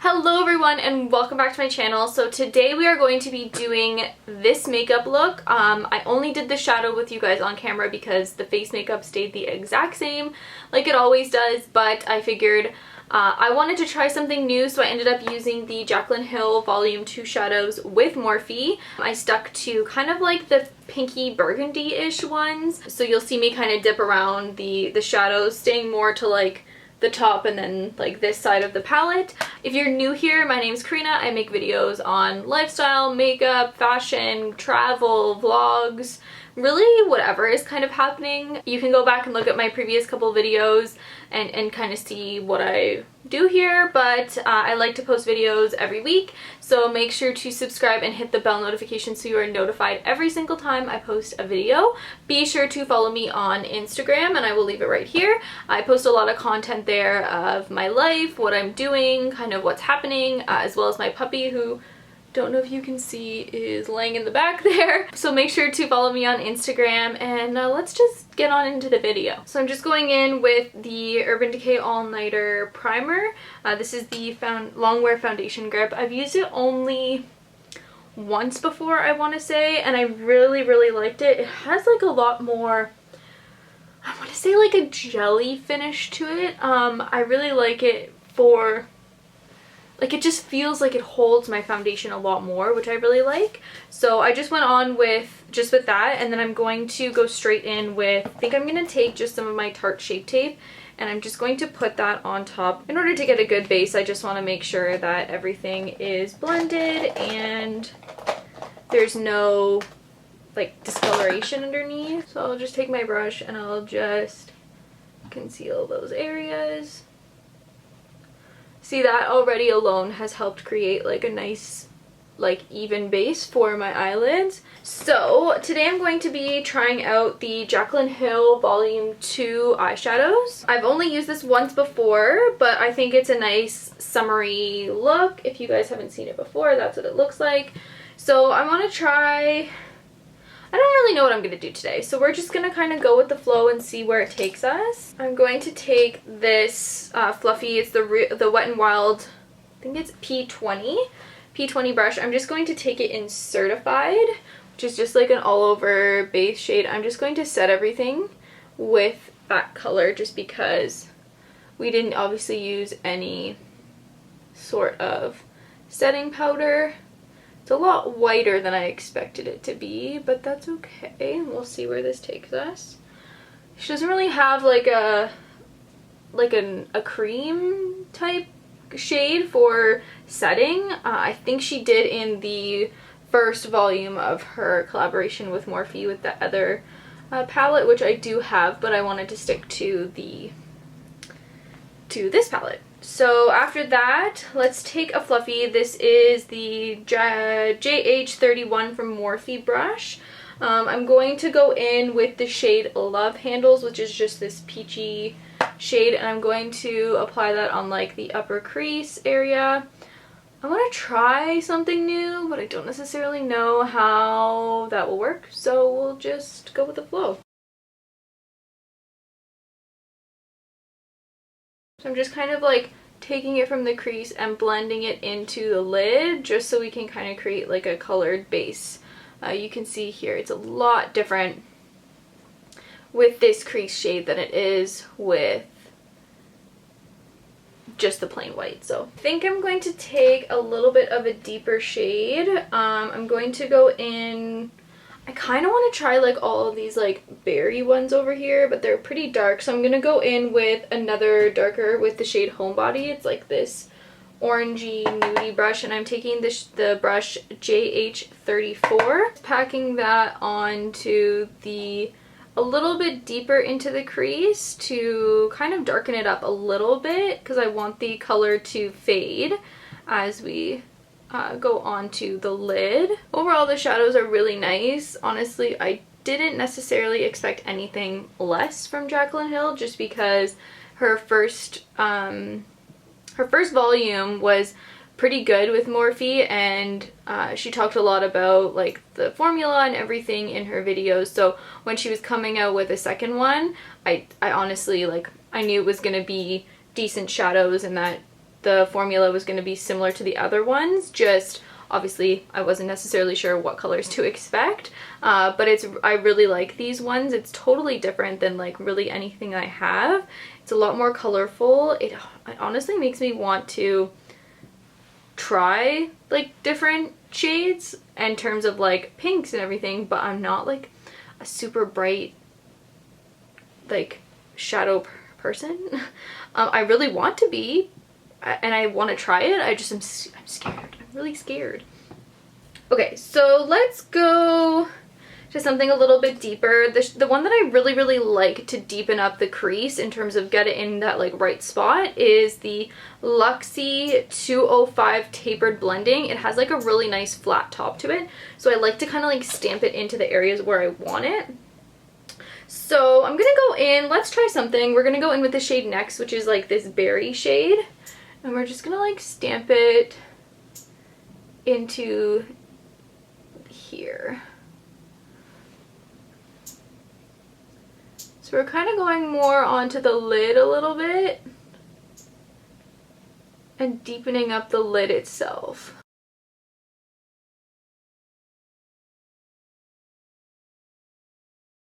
Hello everyone and welcome back to my channel. So today we are going to be doing this makeup look. I only did the shadow with you guys on camera because the face makeup stayed the exact same like it always does, but I figured I wanted to try something new, so I ended up using the Jaclyn Hill Volume 2 shadows with Morphe. I stuck to kind of like the pinky burgundy-ish ones, so you'll see me kind of dip around the shadows, staying more to like the top and then like this side of the palette. If you're new here, my name's Karina. I make videos on lifestyle, makeup, fashion, travel, vlogs, really whatever is kind of happening. You can go back and look at my previous couple videos and kind of see what I do here, but I like to post videos every week, so make sure to subscribe and hit the bell notification so you are notified every single time I post a video. Be sure to follow me on Instagram, and I will leave it right here. I post a lot of content there of my life, what I'm doing, kind of what's happening, as well as my puppy, who don't know if you can see is laying in the back there. So make sure to follow me on Instagram, and let's just get on into the video. So I'm just going in with the Urban Decay All Nighter Primer. This is the Longwear Foundation Grip. I've used it only once before, I want to say, and I really liked it. It has like a lot more, I want to say, like a jelly finish to it. I really like it for, like, it just feels like it holds my foundation a lot more, which I really like. So I just went on with that, and then I'm going to go straight in with, I think I'm going to take just some of my Tarte Shape Tape, and I'm just going to put that on top. In order to get a good base, I just want to make sure that everything is blended and there's no like discoloration underneath. So I'll just take my brush and I'll just conceal those areas. See, that already alone has helped create like a nice, like, even base for my eyelids. So today I'm going to be trying out the Jaclyn Hill Volume 2 eyeshadows. I've only used this once before, but I think it's a nice summery look. If you guys haven't seen it before, that's what it looks like. So I want to try, I don't really know what I'm going to do today, so we're just going to kind of go with the flow and see where it takes us. I'm going to take this fluffy, it's the Wet n Wild, I think it's P20 brush. I'm just going to take it in Certified, which is just like an all-over base shade. I'm just going to set everything with that color just because we didn't obviously use any sort of setting powder. It's a lot whiter than I expected it to be, but that's okay. We'll see where this takes us. She doesn't really have like a cream type shade for setting. I think she did in the first volume of her collaboration with Morphe with the other palette, which I do have, but I wanted to stick to this palette. So after that, let's take a fluffy. This is the JH31 from Morphe brush. I'm going to go in with the shade Love Handles, which is just this peachy shade, and I'm going to apply that on like the upper crease area. I want to try something new, but I don't necessarily know how that will work, so we'll just go with the flow. So I'm just kind of like taking it from the crease and blending it into the lid just so we can kind of create like a colored base. You can see here it's a lot different with this crease shade than it is with just the plain white. So I think I'm going to take a little bit of a deeper shade. I'm going to go in, I kind of want to try like all of these like berry ones over here, but they're pretty dark, so I'm going to go in with another darker with the shade Homebody. It's like this orangey nudie brush, and I'm taking the brush JH34, packing that onto a little bit deeper into the crease to kind of darken it up a little bit because I want the color to fade as we go onto the lid. Overall, the shadows are really nice. Honestly, I didn't necessarily expect anything less from Jaclyn Hill just because her first volume was pretty good with Morphe, and she talked a lot about like the formula and everything in her videos. So when she was coming out with a second one, I honestly, like, I knew it was gonna be decent shadows and that the formula was going to be similar to the other ones, just obviously I wasn't necessarily sure what colors to expect, but I really like these ones. It's totally different than like really anything I have. It's a lot more colorful. It honestly makes me want to try like different shades in terms of like pinks and everything, but I'm not like a super bright like shadow person. I really want to be, and I want to try it. I'm scared. I'm really scared. Okay, so let's go to something a little bit deeper. The one that I really like to deepen up the crease in terms of get it in that like right spot is the Luxie 205 Tapered Blending. It has like a really nice flat top to it, so I like to kind of like stamp it into the areas where I want it. So I'm gonna go in, let's try something. We're gonna go in with the shade next, which is like this berry shade, and we're just gonna like stamp it into here. So we're kind of going more onto the lid a little bit and deepening up the lid itself.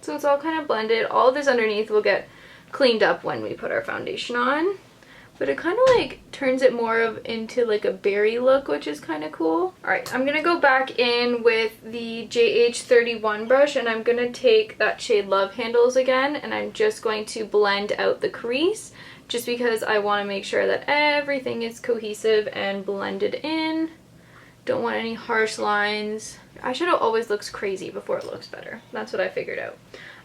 So it's all kind of blended. All of this underneath will get cleaned up when we put our foundation on. But it kind of like turns it more of into like a berry look, which is kind of cool. Alright, I'm going to go back in with the JH31 brush, and I'm going to take that shade Love Handles again, and I'm just going to blend out the crease, just because I want to make sure that everything is cohesive and blended in. Don't want any harsh lines. Eyeshadow always looks crazy before it looks better. That's what I figured out.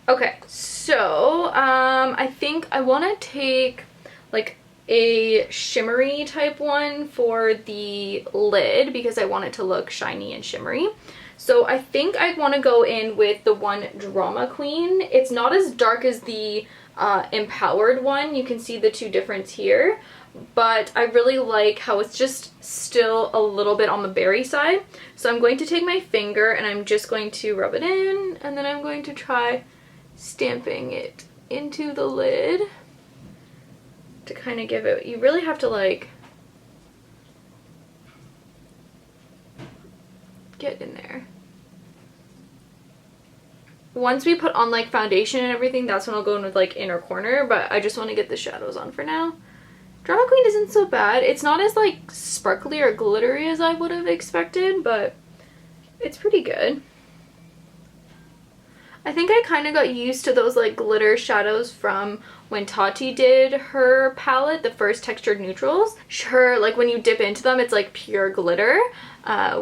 Okay, so I think I want to take like a shimmery type one for the lid because I want it to look shiny and shimmery. So I think I want to go in with the one Drama Queen. It's not as dark as the Empowered one. You can see the two difference here, but I really like how it's just still a little bit on the berry side. So I'm going to take my finger and I'm just going to rub it in, and then I'm going to try stamping it into the lid to kind of give it, you really have to like get in there. Once we put on like foundation and everything, that's when I'll go in with like inner corner, but I just want to get the shadows on for now. Drama Queen isn't so bad. It's not as like sparkly or glittery as I would have expected, but it's pretty good. I think I kind of got used to those like glitter shadows from when Tati did her palette, the first textured neutrals. Her, like when you dip into them, it's like pure glitter,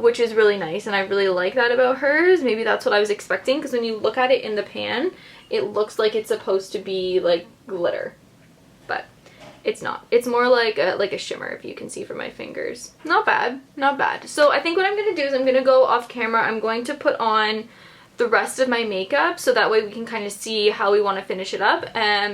which is really nice, and I really like that about hers. Maybe that's what I was expecting, because when you look at it in the pan, it looks like it's supposed to be like glitter, but it's not. It's more like a shimmer, if you can see from my fingers. Not bad, not bad. So I think what I'm going to do is I'm going to go off camera. I'm going to put on the rest of my makeup so that way we can kind of see how we want to finish it up,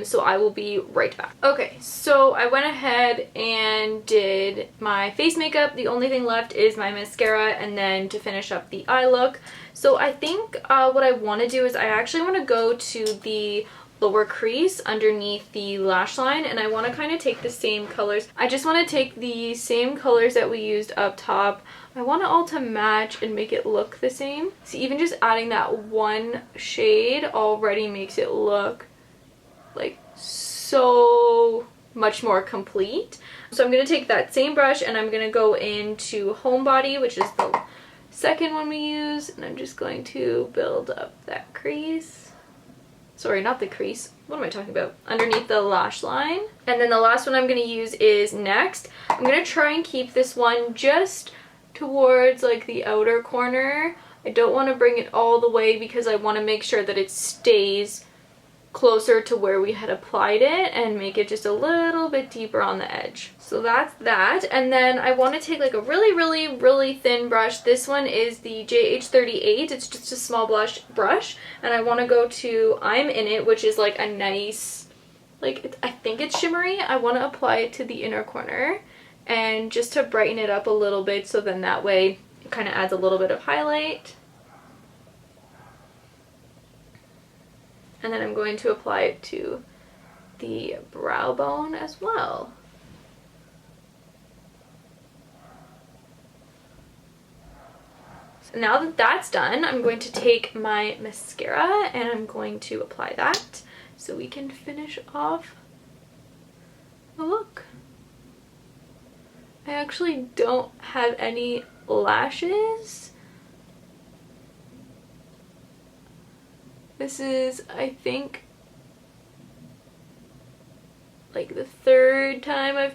so I will be right back. Okay, so I went ahead and did my face makeup. The only thing left is my mascara, and then to finish up the eye look. So I think what I want to do is I actually want to go to the lower crease underneath the lash line, and I want to kind of take the same colors. I just want to take the same colors that we used up top. I want it all to match and make it look the same. So even just adding that one shade already makes it look like so much more complete. So I'm going to take that same brush and I'm going to go into Homebody, which is the second one we use, and I'm just going to build up that crease. Sorry, not the crease. What am I talking about? Underneath the lash line. And then the last one I'm going to use is Next. I'm going to try and keep this one just towards like the outer corner. I don't want to bring it all the way because I want to make sure that it stays closer to where we had applied it and make it just a little bit deeper on the edge. So that's that. And then I want to take like a really thin brush. This one is the JH38. It's just a small brush, and I want to go to I'm In It, which is like a nice, like, I think it's shimmery. I want to apply it to the inner corner and just to brighten it up a little bit, so then that way it kind of adds a little bit of highlight. And then I'm going to apply it to the brow bone as well. now that that's done, I'm going to take my mascara and I'm going to apply that so we can finish off the look. I actually don't have any lashes. This is, I think, like the third or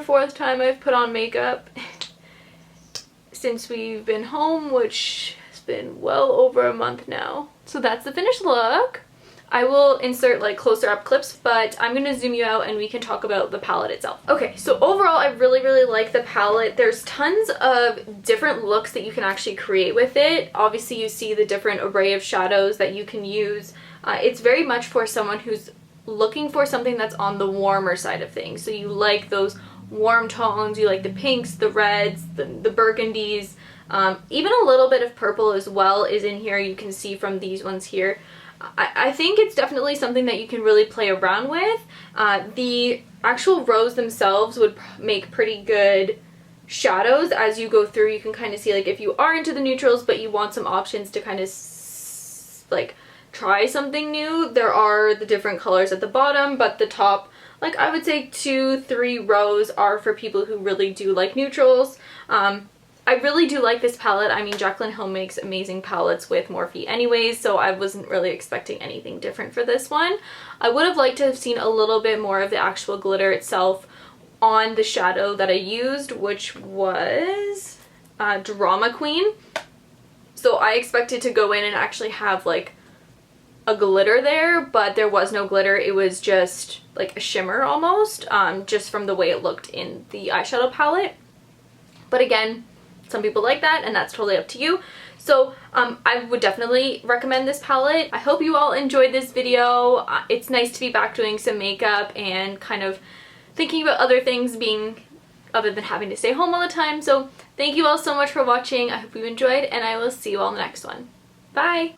fourth time I've put on makeup since we've been home, which has been well over a month now. So that's the finished look. I will insert like closer up clips, but I'm gonna zoom you out and we can talk about the palette itself. Okay, so overall I really like the palette. There's tons of different looks that you can actually create with it. Obviously you see the different array of shadows that you can use. It's very much for someone who's looking for something that's on the warmer side of things. So you like those warm tones, you like the pinks, the reds, the burgundies, even a little bit of purple as well is in here. You can see from these ones here. I think it's definitely something that you can really play around with. The actual rows themselves would make pretty good shadows as you go through. You can kind of see, like, if you are into the neutrals but you want some options to kind of like try something new, there are the different colors at the bottom, but the top, like, I would say 2-3 rows are for people who really do like neutrals. I really do like this palette. I mean, Jaclyn Hill makes amazing palettes with Morphe anyways, so I wasn't really expecting anything different for this one. I would have liked to have seen a little bit more of the actual glitter itself on the shadow that I used, which was Drama Queen. So I expected to go in and actually have like a glitter there, but there was no glitter. It was just like a shimmer almost, just from the way it looked in the eyeshadow palette. But again, some people like that and that's totally up to you. So I would definitely recommend this palette. I hope you all enjoyed this video. It's nice to be back doing some makeup and kind of thinking about other things other than having to stay home all the time. So thank you all so much for watching. I hope you enjoyed and I will see you all in the next one. Bye!